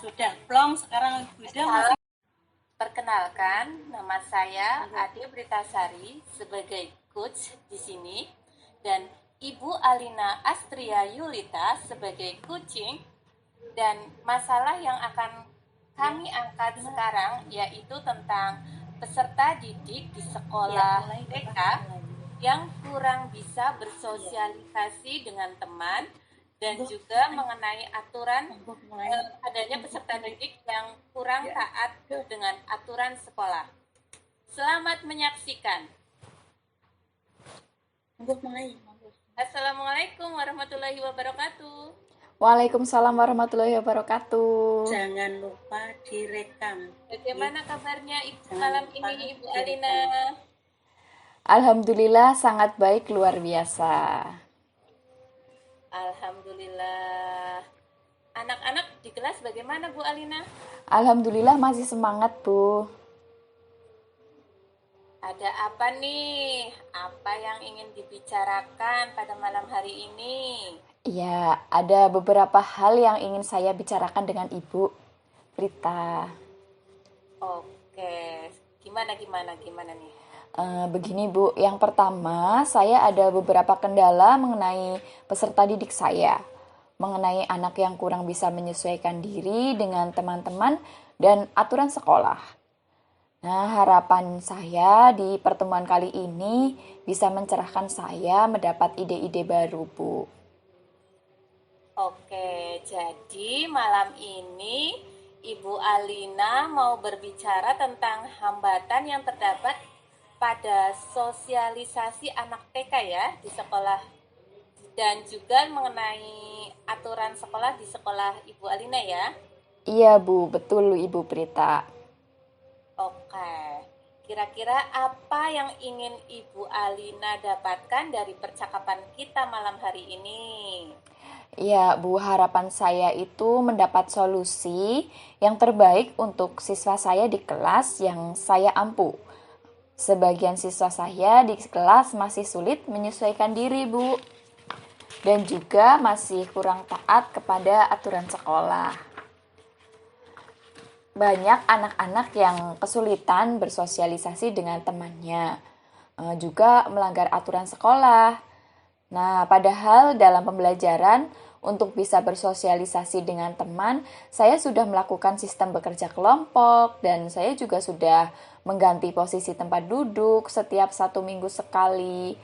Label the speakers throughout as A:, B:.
A: Sudah plong sekarang sudah masih.
B: Perkenalkan, nama saya Ade Britasari sebagai coach di sini dan Ibu Alina Astria Yulita sebagai coaching, dan masalah yang akan kami angkat sekarang yaitu tentang peserta didik di sekolah TK yang kurang bisa bersosialisasi dengan teman dan juga mengenai aturan adanya peserta didik yang kurang taat dengan aturan sekolah. Selamat menyaksikan. Assalamualaikum warahmatullahi wabarakatuh.
C: Waalaikumsalam warahmatullahi wabarakatuh.
A: Jangan lupa direkam.
B: Bagaimana kabarnya malam ini Ibu Alina?
C: Alhamdulillah sangat baik, luar biasa.
B: Alhamdulillah. Anak-anak di kelas bagaimana Bu Alina?
C: Alhamdulillah masih semangat, Bu.
B: Ada apa nih? Apa yang ingin dibicarakan pada malam hari ini?
C: Ya, ada beberapa hal yang ingin saya bicarakan dengan Ibu Prita.
B: Oke, gimana nih?
C: Begini Bu, yang pertama saya ada beberapa kendala mengenai peserta didik saya, mengenai anak yang kurang bisa menyesuaikan diri dengan teman-teman dan aturan sekolah. Nah, harapan saya di pertemuan kali ini bisa mencerahkan saya mendapat ide-ide baru, Bu.
B: Oke, jadi malam ini Ibu Alina mau berbicara tentang hambatan yang terdapat pada sosialisasi anak TK ya di sekolah, dan juga mengenai aturan sekolah di sekolah Ibu Alina ya.
C: Iya Bu, betul Ibu Prita.
B: Oke, kira-kira apa yang ingin Ibu Alina dapatkan dari percakapan kita malam hari ini?
C: Ya Bu, harapan saya itu mendapat solusi yang terbaik untuk siswa saya di kelas yang saya ampu. Sebagian siswa saya di kelas masih sulit menyesuaikan diri, Bu. Dan juga masih kurang taat kepada aturan sekolah. Banyak anak-anak yang kesulitan bersosialisasi dengan temannya, juga melanggar aturan sekolah. Nah, padahal dalam pembelajaran untuk bisa bersosialisasi dengan teman, saya sudah melakukan sistem bekerja kelompok dan saya juga sudah mengganti posisi tempat duduk setiap 1 minggu sekali.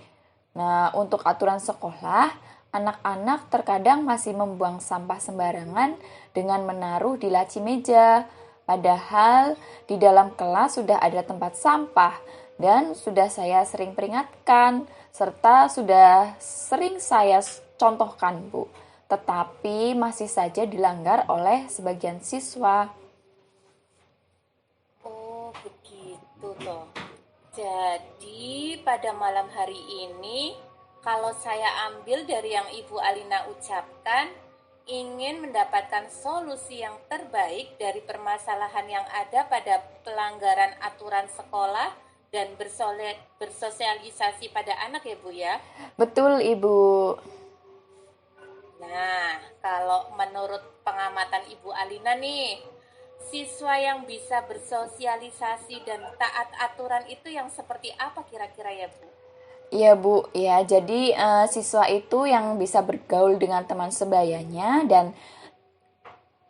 C: Nah, untuk aturan sekolah, anak-anak terkadang masih membuang sampah sembarangan dengan menaruh di laci meja. Padahal di dalam kelas sudah ada tempat sampah dan sudah saya sering peringatkan serta sudah sering saya contohkan, Bu. Tetapi masih saja dilanggar oleh sebagian siswa.
B: Oh, begitu toh. Jadi pada malam hari ini, kalau saya ambil dari yang Ibu Alina ucapkan, ingin mendapatkan solusi yang terbaik dari permasalahan yang ada pada pelanggaran aturan sekolah dan bersosialisasi pada anak ya Bu ya?
C: Betul Ibu.
B: Nah, kalau menurut pengamatan Ibu Alina nih, siswa yang bisa bersosialisasi dan taat aturan itu yang seperti apa kira-kira ya Bu?
C: Iya Bu, ya jadi siswa itu yang bisa bergaul dengan teman sebayanya dan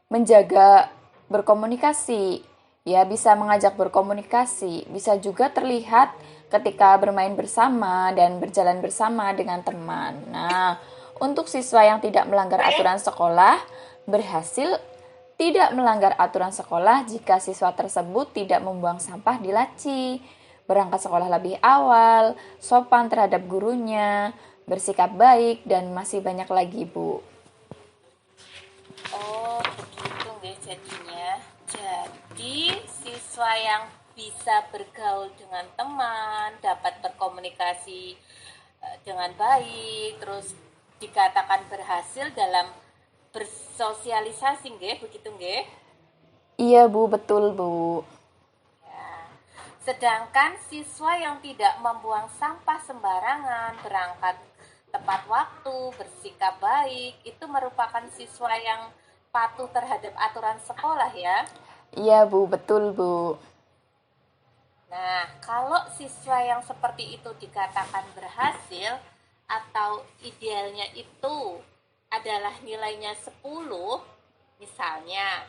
C: menjaga berkomunikasi, ya bisa mengajak berkomunikasi, bisa juga terlihat ketika bermain bersama dan berjalan bersama dengan teman. Nah, untuk siswa yang tidak melanggar aturan sekolah, berhasil tidak melanggar aturan sekolah jika siswa tersebut tidak membuang sampah di laci, berangkat sekolah lebih awal, sopan terhadap gurunya, bersikap baik, dan masih banyak lagi, Bu.
B: Oh, begitu nggih jadinya. Jadi, siswa yang bisa bergaul dengan teman, dapat berkomunikasi dengan baik, terus dikatakan berhasil dalam bersosialisasi nggih, begitu nggih?
C: Iya, Bu, betul, Bu.
B: Sedangkan siswa yang tidak membuang sampah sembarangan, berangkat tepat waktu, bersikap baik, itu merupakan siswa yang patuh terhadap aturan sekolah ya.
C: Iya Bu, betul Bu.
B: Nah, kalau siswa yang seperti itu dikatakan berhasil atau idealnya itu adalah nilainya 10, misalnya,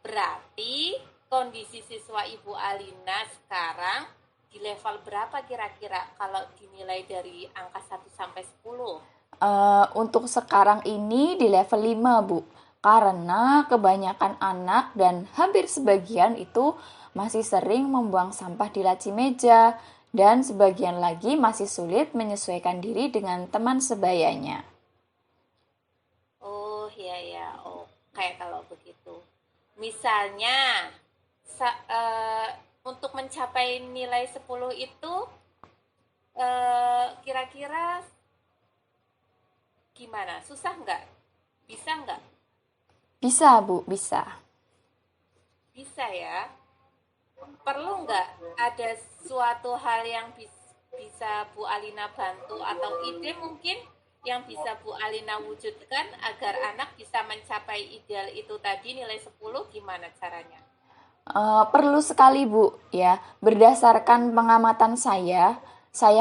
B: berarti kondisi siswa Ibu Alina sekarang di level berapa kira-kira kalau dinilai dari angka 1 sampai 10?
C: Untuk sekarang ini di level 5 Bu, karena kebanyakan anak dan hampir sebagian itu masih sering membuang sampah di laci meja, dan sebagian lagi masih sulit menyesuaikan diri dengan teman sebayanya.
B: Oh iya ya, oke kalau begitu. Misalnya, untuk mencapai nilai 10 itu kira-kira gimana? Susah nggak? Bisa nggak?
C: Bisa Bu, bisa.
B: Bisa ya. Perlu nggak ada suatu hal yang bisa Bu Alina bantu atau ide mungkin yang bisa Bu Alina wujudkan agar anak bisa mencapai ideal itu tadi nilai 10 gimana caranya?
C: Perlu sekali Bu, ya. Berdasarkan pengamatan saya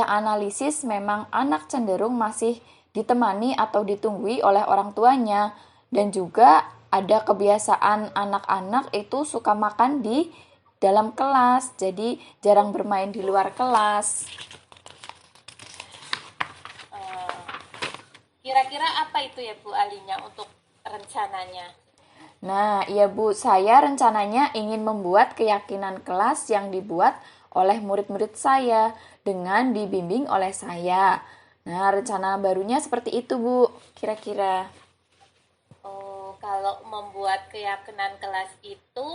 C: analisis memang anak cenderung masih ditemani atau ditunggui oleh orang tuanya, dan juga ada kebiasaan anak-anak itu suka makan di dalam kelas, jadi jarang bermain di luar kelas.
B: Kira-kira apa itu ya Bu Alinya untuk rencananya?
C: Nah, iya Bu, saya rencananya ingin membuat keyakinan kelas yang dibuat oleh murid-murid saya dengan dibimbing oleh saya. Nah, rencana barunya seperti itu Bu, kira-kira.
B: Oh, kalau membuat keyakinan kelas itu,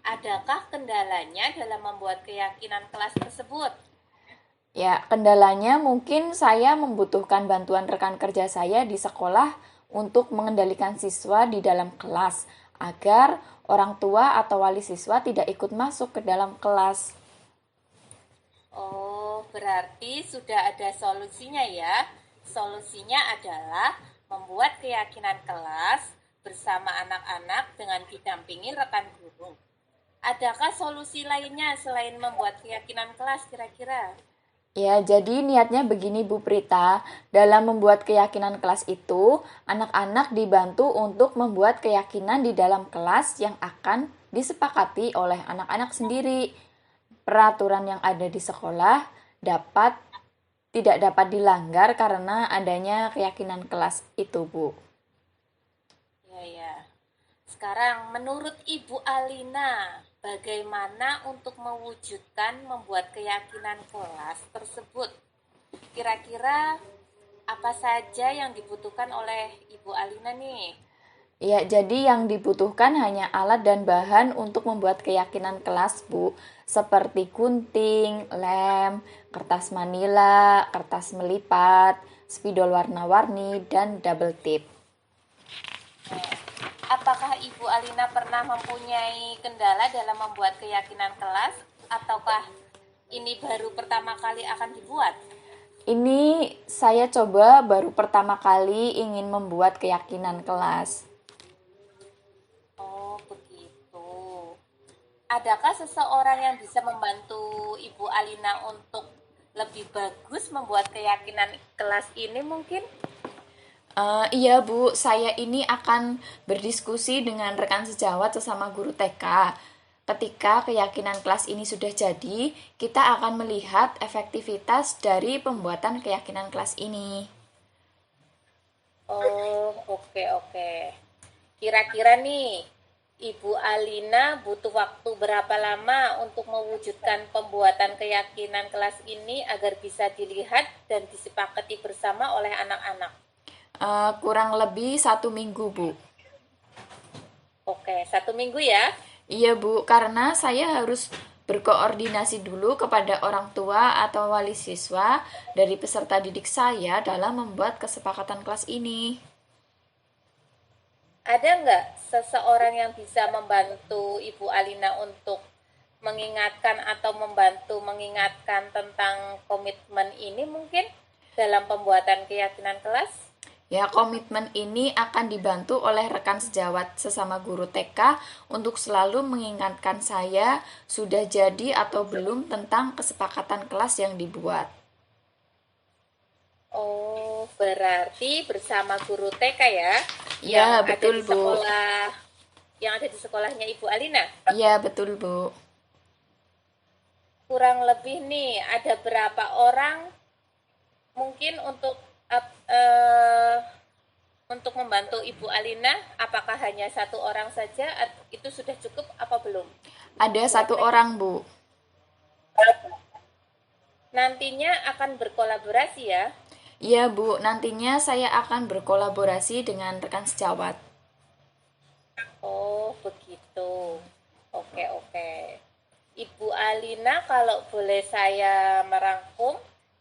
B: adakah kendalanya dalam membuat keyakinan kelas tersebut?
C: Ya, kendalanya mungkin saya membutuhkan bantuan rekan kerja saya di sekolah untuk mengendalikan siswa di dalam kelas, agar orang tua atau wali siswa tidak ikut masuk ke dalam kelas.
B: Oh, berarti sudah ada solusinya ya. Solusinya adalah membuat keyakinan kelas bersama anak-anak dengan didampingi rekan guru. Adakah solusi lainnya selain membuat keyakinan kelas kira-kira?
C: Ya, jadi niatnya begini Bu Prita, dalam membuat keyakinan kelas itu, anak-anak dibantu untuk membuat keyakinan di dalam kelas yang akan disepakati oleh anak-anak sendiri. Peraturan yang ada di sekolah tidak dapat dilanggar karena adanya keyakinan kelas itu, Bu.
B: Ya, ya. Sekarang menurut Ibu Alina, bagaimana untuk mewujudkan membuat keyakinan kelas tersebut? Kira-kira apa saja yang dibutuhkan oleh Ibu Alina nih?
C: Ya, jadi yang dibutuhkan hanya alat dan bahan untuk membuat keyakinan kelas, Bu. Seperti gunting, lem, kertas manila, kertas melipat, spidol warna-warni, dan double tip.
B: Apakah Ibu Alina pernah mempunyai kendala dalam membuat keyakinan kelas? Ataukah ini baru pertama kali akan dibuat?
C: Ini saya coba baru pertama kali ingin membuat keyakinan kelas.
B: Oh, begitu. Adakah seseorang yang bisa membantu Ibu Alina untuk lebih bagus membuat keyakinan kelas ini mungkin?
C: Iya Bu, saya ini akan berdiskusi dengan rekan sejawat sesama guru TK. Ketika keyakinan kelas ini sudah jadi, kita akan melihat efektivitas dari pembuatan keyakinan kelas ini.
B: Oh, oke, oke. Kira-kira nih, Ibu Alina butuh waktu berapa lama untuk mewujudkan pembuatan keyakinan kelas ini agar bisa dilihat dan disepakati bersama oleh anak-anak?
C: Kurang lebih 1 minggu, Bu.
B: Oke, 1 minggu ya.
C: Iya, Bu, karena saya harus berkoordinasi dulu kepada orang tua atau wali siswa dari peserta didik saya dalam membuat kesepakatan kelas ini.
B: Ada nggak seseorang yang bisa membantu Ibu Alina untuk mengingatkan atau membantu mengingatkan tentang komitmen ini mungkin dalam pembuatan keyakinan kelas?
C: Ya, komitmen ini akan dibantu oleh rekan sejawat sesama guru TK untuk selalu mengingatkan saya sudah jadi atau belum tentang kesepakatan kelas yang dibuat.
B: Oh, berarti bersama guru TK ya?
C: Ya,
B: Yang
C: betul,
B: ada di
C: Bu.
B: sekolah, yang ada di sekolahnya Ibu Alina.
C: Ya, betul, Bu.
B: Kurang lebih nih, ada berapa orang mungkin untuk membantu Ibu Alina? Apakah hanya satu orang saja? Itu sudah cukup apa belum?
C: Ada satu orang, Bu.
B: Nantinya akan berkolaborasi ya?
C: Ya, Bu. Nantinya saya akan berkolaborasi dengan rekan sejawat.
B: Oh, begitu. Oke, oke. Ibu Alina, kalau boleh saya merangkum,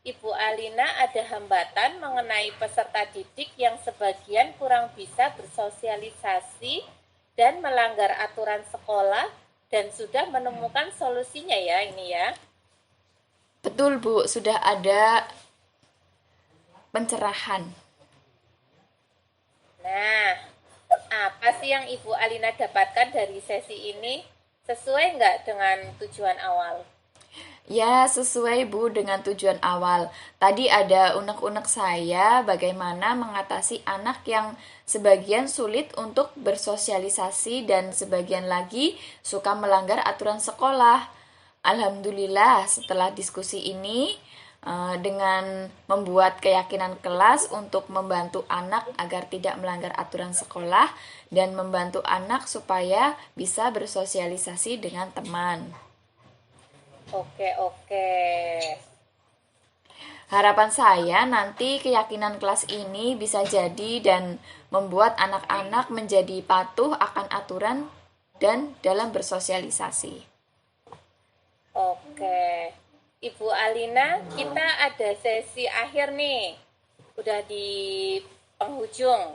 B: Ibu Alina ada hambatan mengenai peserta didik yang sebagian kurang bisa bersosialisasi dan melanggar aturan sekolah dan sudah menemukan solusinya ya ini ya.
C: Betul, Bu. Sudah ada pencerahan.
B: Nah, apa sih yang Ibu Alina dapatkan dari sesi ini? Sesuai nggak dengan tujuan awal?
C: Ya, sesuai Bu dengan tujuan awal. Tadi ada unek-unek saya bagaimana mengatasi anak yang sebagian sulit untuk bersosialisasi dan sebagian lagi suka melanggar aturan sekolah. Alhamdulillah setelah diskusi ini dengan membuat keyakinan kelas untuk membantu anak agar tidak melanggar aturan sekolah dan membantu anak supaya bisa bersosialisasi dengan teman.
B: Oke, oke.
C: Harapan saya nanti keyakinan kelas ini bisa jadi dan membuat anak-anak menjadi patuh akan aturan dan dalam bersosialisasi.
B: Oke. Ibu Alina, kita ada sesi akhir nih. Udah di penghujung.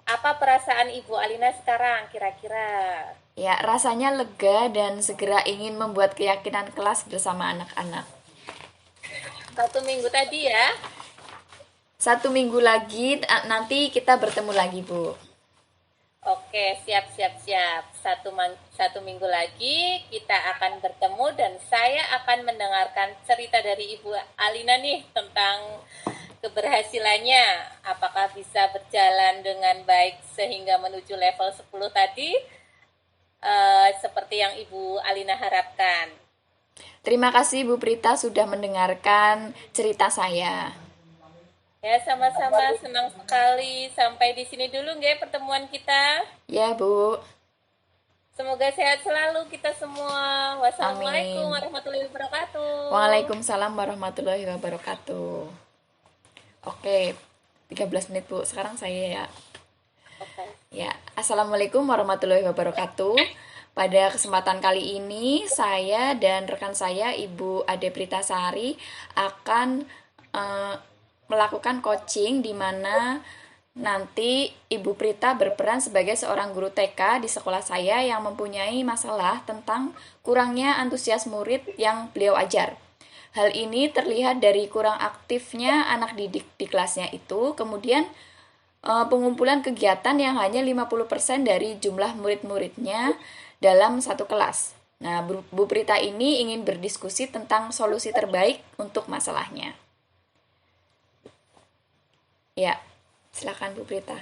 B: Apa perasaan Ibu Alina sekarang kira-kira?
C: Ya, rasanya lega dan segera ingin membuat keyakinan kelas bersama anak-anak.
B: 1 minggu tadi ya?
C: 1 minggu lagi nanti kita bertemu lagi, Bu.
B: Oke, siap, siap, siap. 1 minggu lagi kita akan bertemu dan saya akan mendengarkan cerita dari Ibu Alina nih tentang keberhasilannya. Apakah bisa berjalan dengan baik sehingga menuju level 10 tadi? Seperti yang Ibu Alina harapkan.
C: Terima kasih Bu Prita sudah mendengarkan cerita saya.
B: Ya, sama-sama senang sekali. Sampai di sini dulu nggak pertemuan kita.
C: Ya, Bu.
B: Semoga sehat selalu kita semua. Wassalamualaikum
C: Amin.
B: warahmatullahi wabarakatuh.
C: Waalaikumsalam warahmatullahi wabarakatuh. Oke, 13 menit Bu. Sekarang saya ya.
B: Oke.
C: Ya, Assalamualaikum warahmatullahi wabarakatuh. Pada kesempatan kali ini, saya dan rekan saya, Ibu Ade Pritasari, akan melakukan coaching di mana nanti Ibu Prita berperan sebagai seorang guru TK di sekolah saya yang mempunyai masalah tentang kurangnya antusias murid yang beliau ajar. Hal ini terlihat dari kurang aktifnya anak didik di kelasnya itu, kemudian pengumpulan kegiatan yang hanya 50% dari jumlah murid-muridnya dalam satu kelas. Nah, Bu Prita ini ingin berdiskusi tentang solusi terbaik untuk masalahnya. Ya, silakan Bu Prita.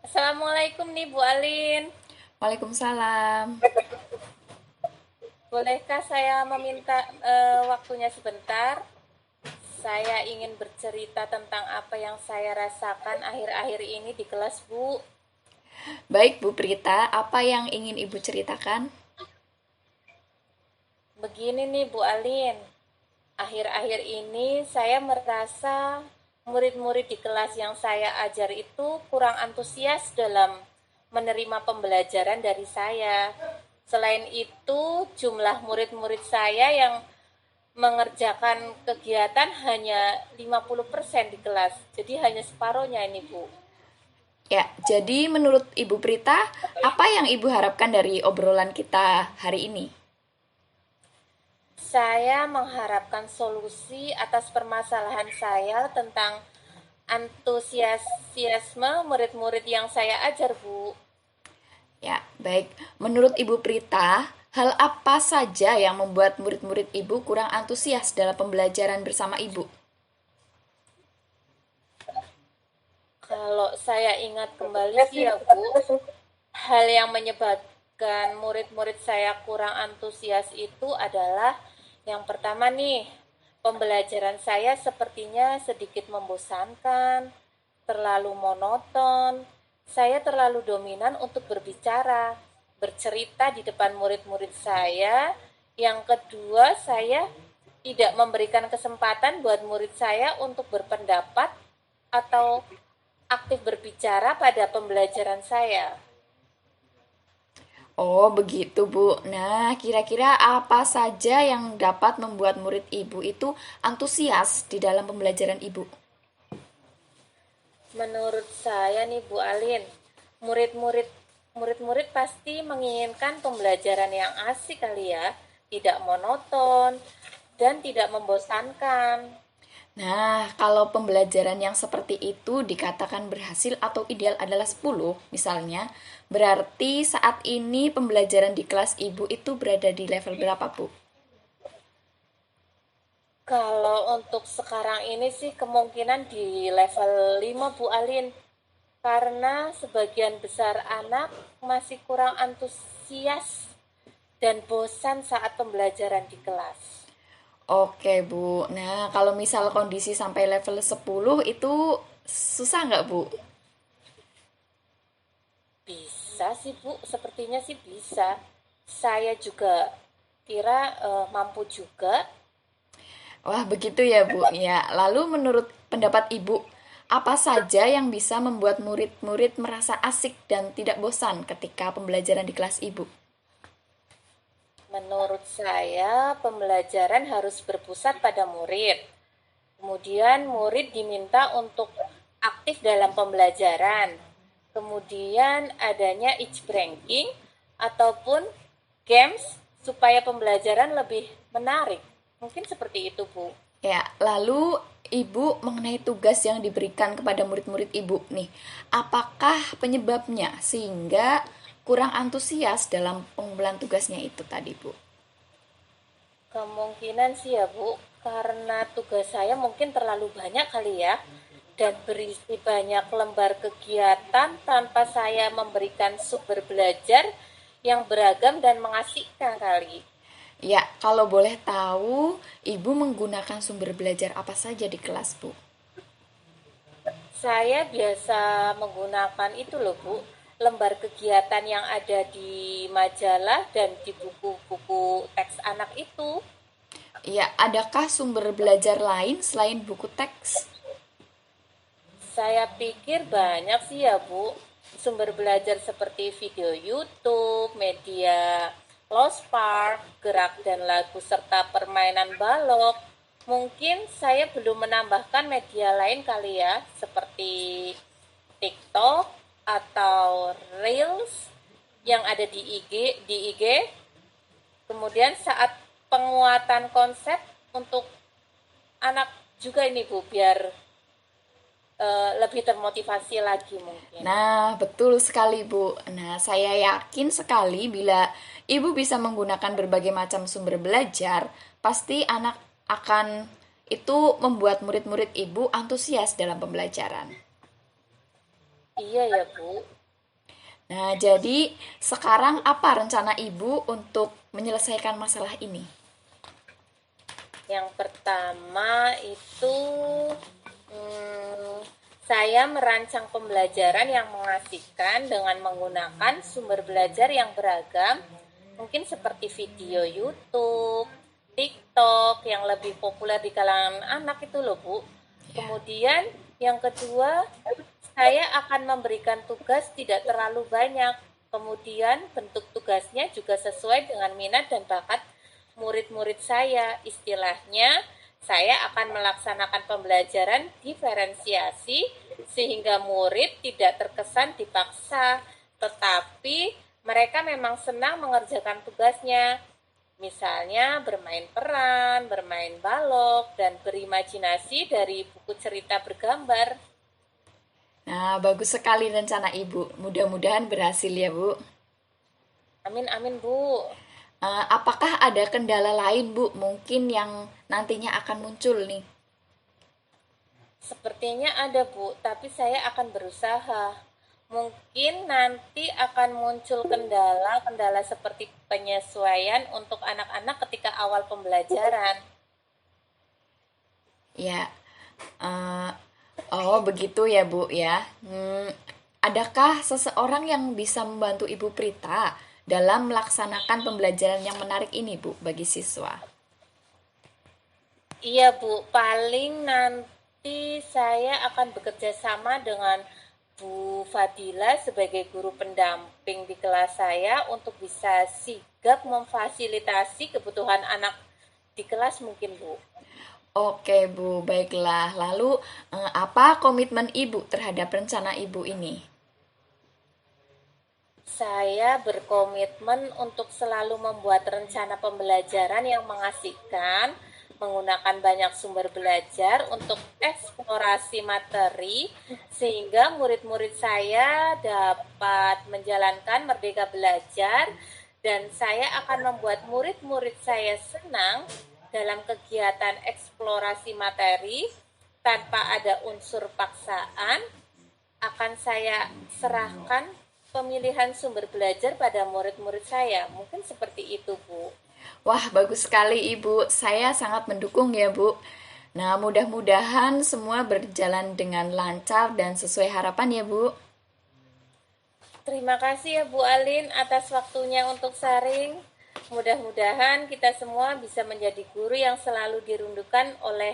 B: Assalamualaikum nih Bu Alin.
C: Waalaikumsalam.
B: Bolehkah saya meminta waktunya sebentar? Saya ingin bercerita tentang apa yang saya rasakan akhir-akhir ini di kelas, Bu.
C: Baik Bu Prita, apa yang ingin Ibu ceritakan?
B: Begini nih Bu Alin, akhir-akhir ini saya merasa murid-murid di kelas yang saya ajar itu kurang antusias dalam menerima pembelajaran dari saya. Selain itu, jumlah murid-murid saya yang mengerjakan kegiatan hanya 50% di kelas. Jadi hanya separuhnya ini, Bu.
C: Ya, jadi menurut Ibu Prita, apa yang Ibu harapkan dari obrolan kita hari ini?
B: Saya mengharapkan solusi atas permasalahan saya tentang antusiasme murid-murid yang saya ajar, Bu.
C: Ya, baik. Menurut Ibu Prita, hal apa saja yang membuat murid-murid Ibu kurang antusias dalam pembelajaran bersama Ibu?
B: Kalau saya ingat kembali sih ya, Bu, hal yang menyebabkan murid-murid saya kurang antusias itu adalah yang pertama nih, pembelajaran saya sepertinya sedikit membosankan, terlalu monoton. Saya terlalu dominan untuk berbicara, bercerita di depan murid-murid saya. Yang kedua, saya tidak memberikan kesempatan buat murid saya untuk berpendapat atau aktif berbicara pada pembelajaran saya.
C: Oh, begitu, Bu. Nah, kira-kira apa saja yang dapat membuat murid Ibu itu antusias di dalam pembelajaran Ibu?
B: Menurut saya nih Bu Alin, murid-murid pasti menginginkan pembelajaran yang asik kali ya, tidak monoton dan tidak membosankan.
C: Nah, kalau pembelajaran yang seperti itu dikatakan berhasil atau ideal adalah 10, misalnya, berarti saat ini pembelajaran di kelas Ibu itu berada di level berapa, Bu?
B: Kalau untuk sekarang ini sih kemungkinan di level 5 Bu Alin. Karena sebagian besar anak masih kurang antusias dan bosan saat pembelajaran di kelas.
C: Oke, Bu. Nah, kalau misal kondisi sampai level 10 itu susah nggak, Bu?
B: Bisa sih Bu, sepertinya sih bisa. Saya juga kira mampu juga.
C: Wah, begitu ya, Bu. Ya, lalu menurut pendapat Ibu, apa saja yang bisa membuat murid-murid merasa asik dan tidak bosan ketika pembelajaran di kelas Ibu?
B: Menurut saya, pembelajaran harus berpusat pada murid. Kemudian murid diminta untuk aktif dalam pembelajaran. Kemudian adanya each ranking ataupun games supaya pembelajaran lebih menarik. Mungkin seperti itu, Bu.
C: Ya, lalu Ibu mengenai tugas yang diberikan kepada murid-murid Ibu nih, apakah penyebabnya sehingga kurang antusias dalam pengumpulan tugasnya itu tadi, Bu?
B: Kemungkinan sih ya, Bu, karena tugas saya mungkin terlalu banyak kali ya, dan berisi banyak lembar kegiatan tanpa saya memberikan sumber belajar yang beragam dan mengasihkan kali.
C: Ya, kalau boleh tahu, Ibu menggunakan sumber belajar apa saja di kelas, Bu?
B: Saya biasa menggunakan itu loh, Bu, lembar kegiatan yang ada di majalah dan di buku-buku teks anak itu.
C: Ya, adakah sumber belajar lain selain buku teks?
B: Saya pikir banyak sih ya Bu, sumber belajar seperti video YouTube, media Lospark, gerak dan lagu serta permainan balok. Mungkin saya belum menambahkan media lain kali ya, seperti TikTok atau Reels yang ada di IG. Kemudian saat penguatan konsep untuk anak juga ini Bu, biar lebih termotivasi lagi mungkin.
C: Nah, betul sekali, Bu. Nah, saya yakin sekali bila Ibu bisa menggunakan berbagai macam sumber belajar, pasti anak akan itu membuat murid-murid Ibu antusias dalam pembelajaran.
B: Iya ya Bu.
C: Nah, jadi sekarang apa rencana Ibu untuk menyelesaikan masalah ini?
B: Yang pertama itu saya merancang pembelajaran yang mengasihkan dengan menggunakan sumber belajar yang beragam, mungkin seperti video YouTube, TikTok yang lebih populer di kalangan anak itu loh Bu. Kemudian yang kedua, saya akan memberikan tugas tidak terlalu banyak. Kemudian bentuk tugasnya juga sesuai dengan minat dan bakat murid-murid saya. Istilahnya, saya akan melaksanakan pembelajaran diferensiasi sehingga murid tidak terkesan dipaksa, tetapi mereka memang senang mengerjakan tugasnya. Misalnya bermain peran, bermain balok, dan berimajinasi dari buku cerita bergambar.
C: Nah, bagus sekali rencana Ibu. Mudah-mudahan berhasil ya, Bu.
B: Amin, amin, Bu.
C: Apakah ada kendala lain, Bu? Mungkin yang nantinya akan muncul nih.
B: Sepertinya ada, Bu, tapi saya akan berusaha. Mungkin nanti akan muncul kendala-kendala seperti penyesuaian untuk anak-anak ketika awal pembelajaran.
C: Ya, oh begitu ya Bu ya. Adakah seseorang yang bisa membantu Ibu Prita dalam melaksanakan pembelajaran yang menarik ini Bu bagi siswa?
B: Iya, Bu, paling nanti saya akan bekerja sama dengan Bu Fadila sebagai guru pendamping di kelas saya untuk bisa sigap memfasilitasi kebutuhan anak di kelas mungkin, Bu.
C: Oke Bu, baiklah. Lalu apa komitmen Ibu terhadap rencana Ibu ini?
B: Saya berkomitmen untuk selalu membuat rencana pembelajaran yang mengasihkan, menggunakan banyak sumber belajar untuk eksplorasi materi, sehingga murid-murid saya dapat menjalankan merdeka belajar, dan saya akan membuat murid-murid saya senang dalam kegiatan eksplorasi materi tanpa ada unsur paksaan. Akan saya serahkan pemilihan sumber belajar pada murid-murid saya. Mungkin seperti itu, Bu.
C: Wah, bagus sekali Ibu. Saya sangat mendukung ya Bu. Nah, mudah-mudahan semua berjalan dengan lancar dan sesuai harapan ya Bu.
B: Terima kasih ya Bu Alin atas waktunya untuk sharing. Mudah-mudahan kita semua bisa menjadi guru yang selalu dirundukan oleh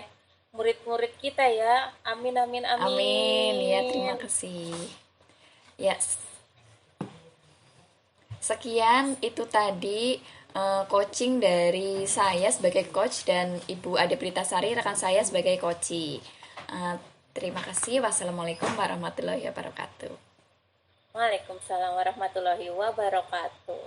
B: murid-murid kita ya. Amin, amin, amin.
C: Amin. Ya, terima kasih. Ya, sekian itu tadi coaching dari saya sebagai coach dan Ibu Ade Pritasari rekan saya sebagai coach. Terima kasih. Wassalamualaikum warahmatullahi wabarakatuh.
B: Waalaikumsalam warahmatullahi wabarakatuh.